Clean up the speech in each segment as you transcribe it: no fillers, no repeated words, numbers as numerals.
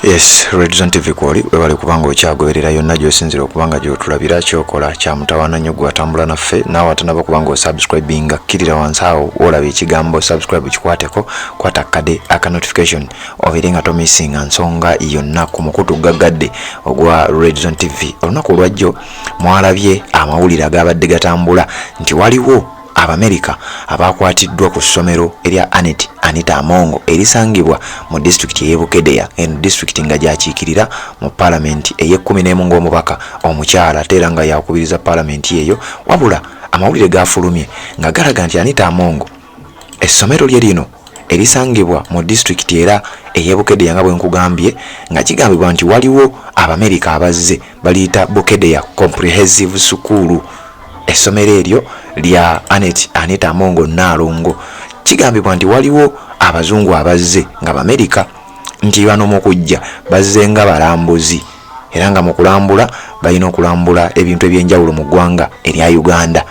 Yes, Redzone TV kwoli webale kubanga okyagoberera yonna gy'osinzira okubanga gy'otulabira kyokola kya mutawaana nnyo gwatambula naffe naawe atanaba kubanga osubscribinga kkirira wansi awo olaba ekigambo subscribe kikwateko kwata kade aka notification obeere nga tomisinga nsonga yonna ku mukutu gaggadde ogwa Redzone TV. Olunaku olwajjo mwalabye amawulire agabadde gatambula nti waliwo Abamerica abakwatiddwa ku ssomero erya Anita Amongo erisangibwa mu district ye Bukedea en district nga gyakiikirira mu parliament eye-11 ng'omubaka omukyala tera nga yakubiriza parliament eyo wabula amawulire gafulumye nga galaga nti Anita Amongo essomero lye lino erisangibwa mu district era eye Bukedea nga bwe nkugambye nga kigambibwa nti waliwo Abamerica abazze baliyita Bukedea comprehensive school. Essomero eryo lya Anita Amongo Nalongo kigambibwa nti waliwo abazungu abazze nga Abamerica nti bano mu kujja bazze nga balambuzi era nga mu kulambula balina okulambula ebintu ebyenjawulo mu ggwanga erya Uganda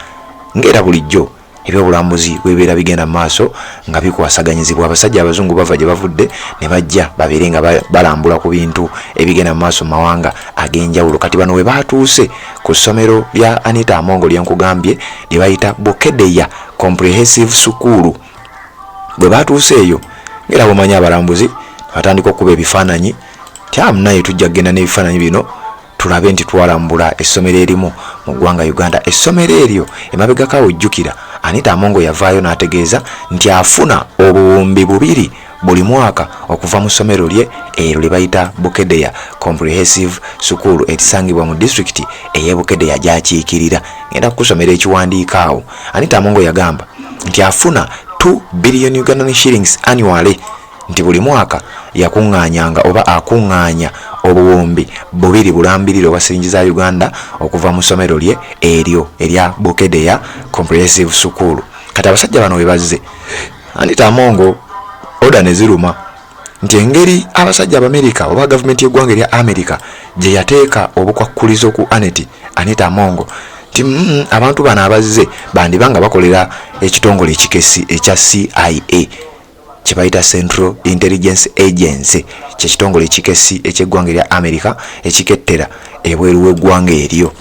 ng'era bulijjo ebyobulambuzi bwebeera bigenda mu maaso nga bikwasaganyizibwa abasajja abazungu bava gye bavudde ne bajja babeere nga balambula ku bintu ebigenda mu maaso mu mawanga ag'enjawulo. Kati bano we batuuse ku ssomero lya Anita Amongo lye nkugambye lye bayita Bukedea comprehensive school. Bwe batuuse eyo ng'era bumanyi abalambuzi batandika okuba ebifaananyi naye tujja kgenda n'ebifaananyi bino tulabe nti twalambula essomero erimu mu ggwanga Uganda. Essomero eryo emabegako ojjukira Anita Amongo yavaayo n'ategeeza nti afuna obuwumbi 2 buli mwaka okuva mu ssomero lye eryo lye bayita Bukedea comprehensive school erisangibwa mu district eye Bukedea gyakiikirira. Ngenda kukusomera ekiwandiiko awo. Anita Amongo yagamba nti afuna 2 billion Ugandan shillings annually nti buli mwaka yakuŋŋaanyanga oba akuŋŋaanya obuwumbi 2 bulambiriro obwa ssiringi za Uganda okuva mu ssomero lye eryo erya Bukedea comprehensive school. Kati abasajja bano we bazze Anita Amongo oda ne ziruma nti engeri abasajja Abamerica oba gavumenti y'eggwanga erya America gye yateeka obukwakkulizo ku Anita Amongo nti abantu bano abazze bandibanga bakolera ekitongole ekikesi ekya CIA kibayita Central Intelligence Agency kyekitongole ekikesi eky'eggwanga erya America ekikettera ebweru w'eggwanga eryo.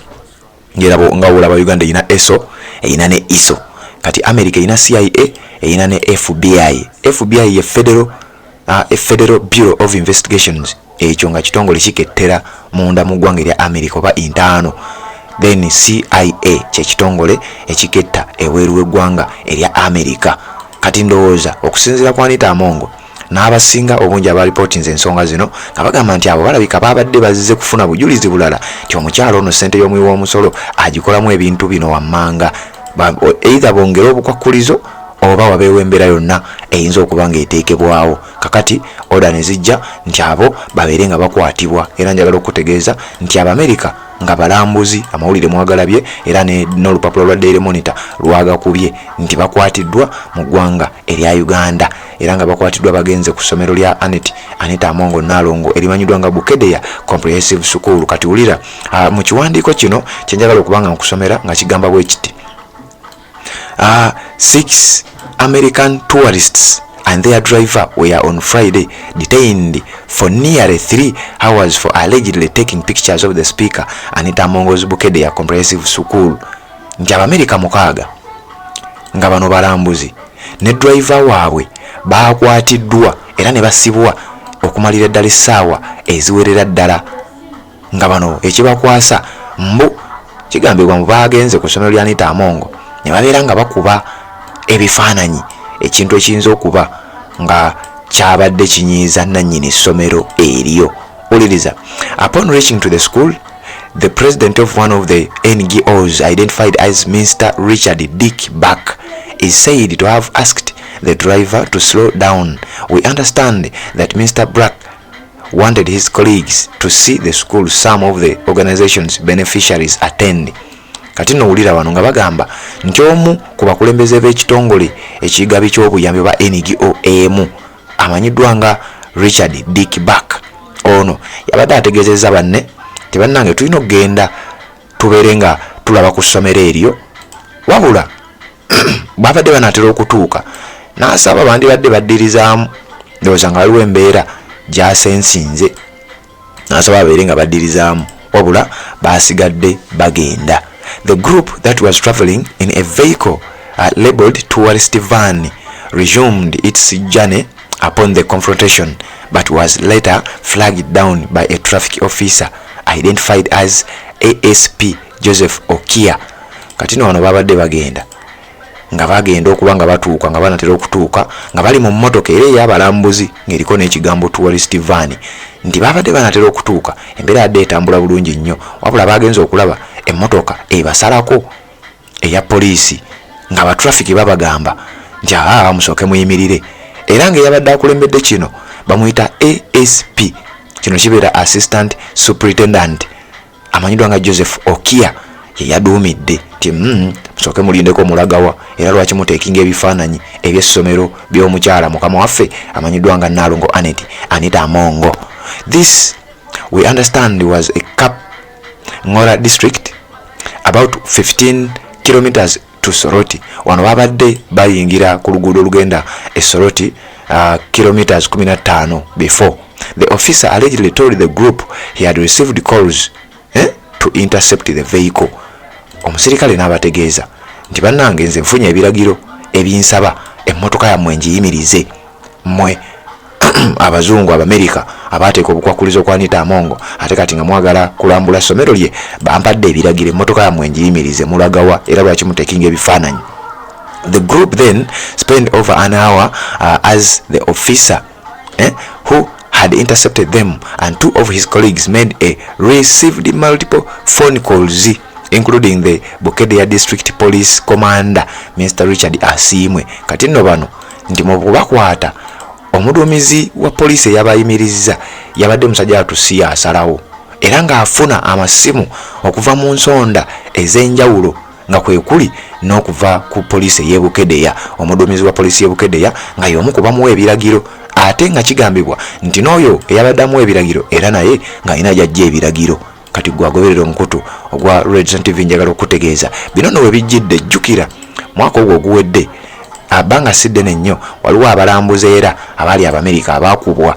Nga olaba Uganda erina ESO erina ne ISO. Kati America erina CIA erina ne FBI. FBI ye Federal Bureau of Investigations ekyo nga kitongole kikettera munda mu ggwanga erya America oba intaano. Then CIA kyekitongole ekiketta ebweru w'eggwanga erya America. Kati ndowooza okusinziira ku Anita Amongo n'abasinga obungi abalipotinze ensonga zino nga bagamba nti abo balabika babadde bazze kufuna bujulizi bulala nti omukyalo ono ssente y'omuwi w'omusolo agikolamu ebintu bino wammanga either bongera obukwakkulizo oba wabeewo embeera yonna eyinza okuba nga eteekebwawo. Kakati oda ne zijja nti abo babeere nga bakwatibwa era njagala okutegeeza nti Abamerica nga balambuzi amawulire mwagalabye era n'olupapula lwa Daily Monitor lwagakubye nti bakwatiddwa mu ggwanga erya Uganda era nga bakwatiddwa bagenze ku ssomero lya Anita Amongo Nalongo erimanyiddwa nga Bukedea comprehensive school. Kati wulira mu kiwandiiko kino kyenjagala okubanga nkusomera nga kigamba bwe kiti 6 American tourists and their driver were on Friday detained for nearly 3 hours for allegedly taking pictures of the speaker Anita Amongo's Bukedea comprehensive school. Nti Abamerica 6 nga bano balambuzi ne driver waabwe baakwatiddwa era ne basibwa okumalira ddala essaawa eziwerera ddala nga bano ekibakwasa kigambibwa mu bagenze ku ssomero lya Anita Amongo ne babeera nga bakuba ebifaananyi ekintu ekiyinza okuba nga kyabadde kinyiiza nannyini ssomero eryo. Uliriza. Upon reaching to the school, the president of one of the NGOs identified as Mr. Richard Dick Back is said to have asked the driver to slow down. We understand that Mr. Black wanted his colleagues to see the school some of the organization's beneficiaries attend. Kati nowulira wano nga bagamba nti omu ku bakulembeze b'ekitongole ekigabi ky'obuyambi ba NGO emu amanyiddwa nga Richard Dick Back ono yabadde ategeezezza banne nti bannange tulina okugenda tubeere nga tulaba ku ssomero eryo wabula babadde banaatera okutuuka n'asaba bandibadde baddirizaamu ndowooza nga waliwo embeera gy'asensinze nasaba abeere nga baddirizaamu wabula basigadde bagenda. The group that was traveling in a vehicle labeled tourist van resumed its journey upon the confrontation, but was later flagged down by a traffic officer identified as ASP Joseph Okia. Kati no babadde bagenda nga bagenda okuba nga batuuka nga banatera okutuuka nga bali mu mmotoka era ey'abalambuzi ng'eriko n'ekigambo tourist van, nti babadde banatera okutuuka embeera yadde etambula bulungi nnyo, wabula bagenze okulaba emmotoka ebasalako eya poliisi nga batrafiki babagamba nti musooke muyimirire, era ng'eyabadde akulembedde kino bamuyita ASP, kino kibeera assistant superintendent, amanyiddwa nga Joseph Okia ye yaduumidde nti musooke mulindeko mulagawa, era lwaki muteekinga ebifaananyi eby'essomero by'omukyala mukama waffe amanyiddwa nga Nnaalongo Anita Amongo. This we understand was a Cap Ngora district about 15 kilometers to Soroti. Wano babadde bayingira ku luguudo olugenda e Soroti kilometers 15 before. The officer allegedly told the group he had received calls to intercept the vehicle. Omusirikale n'abategeeza nti bannange nze nfunye ebiragiro ebinsaba emmotoka yammwe ngiyimirize mmwe abazungu Abamerica abateeka obukwakulizo kwa Anita Amongo ate kati nga mwagala kulambula essomero lye bampadde ebiragiro emmotoka yammwe ngiyimirize mulagawa era lwaki muteekinga ebifaananyi. The group then spent over an hour as the officer who had intercepted them and two of his colleagues received multiple phone calls, including the Bukedea District Police Commander Mr. Richard Asimwe. Kati nno bano nti mu kubakwata omuduumizi wa poliisi yabayimiriza yabadde musajja atusiya asalawo era ng'afuna amasimu okuva mu nsonda ez'enjawulo nga kwe kuli n'okuva ku poliisi y'e Bukedea. Omuduumizi wa poliisi y'e Bukedea nga y'omu ku bamuwa ebiragiro ate nga kigambibwa nti n'oyo eyabadde amuwa ebiragiro era naye ng'alina gy'ajja ebiragiro. Kati gwagoberera omukutu ogwa Red TV njagala okutegeeza bino nno we bijjidde. Jjukira mwaka ogwo oguwedde abanga siddene nnyo waliwo abalambuzi era abaali Abamerica abaakubwa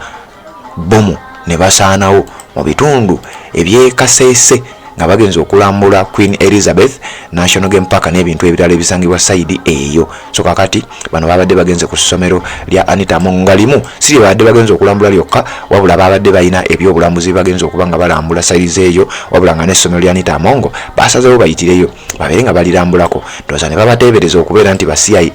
bomu ne basaanawo mu bitundu eby'Ekasese nga bagenze okulambula Queen Elizabeth National Game Park n'ebintu ebirala ebisangibwa sayidi eyo. So kakati bano babadde bagenze ku ssomero lya Anita Amongo nga limu si babadde bagenze okulambula lyokka wabula babadde balina ebyobulambuzi bagenze okuba nga balambula sayidi eyo, wabula nga n'essomero lya Anita Amongo basazeewo bayitireyo babeere nga balirambulako. Ndowooza ne babateebereza okubeera nti ba CIA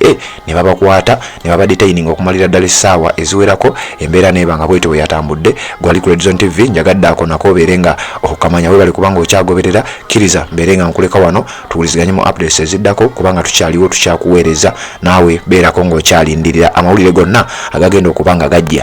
ne babakwata ne babadetaininga okumalira ddala essaawa eziwerako. Embeera neeba nga bwetyo bwe yatambudde. Gwali ku Red TV njagadde ako nako obeere nga okukamanya we bali kubanga okyagoberera kkiriza mbeere nga nkuleka wano tuwuliziganye mu updates eziddako kubanga tukyaliwo tukyakuweereza naawe beerako ng'okyalindirira amawulire gonna agagenda okuba nga gajja.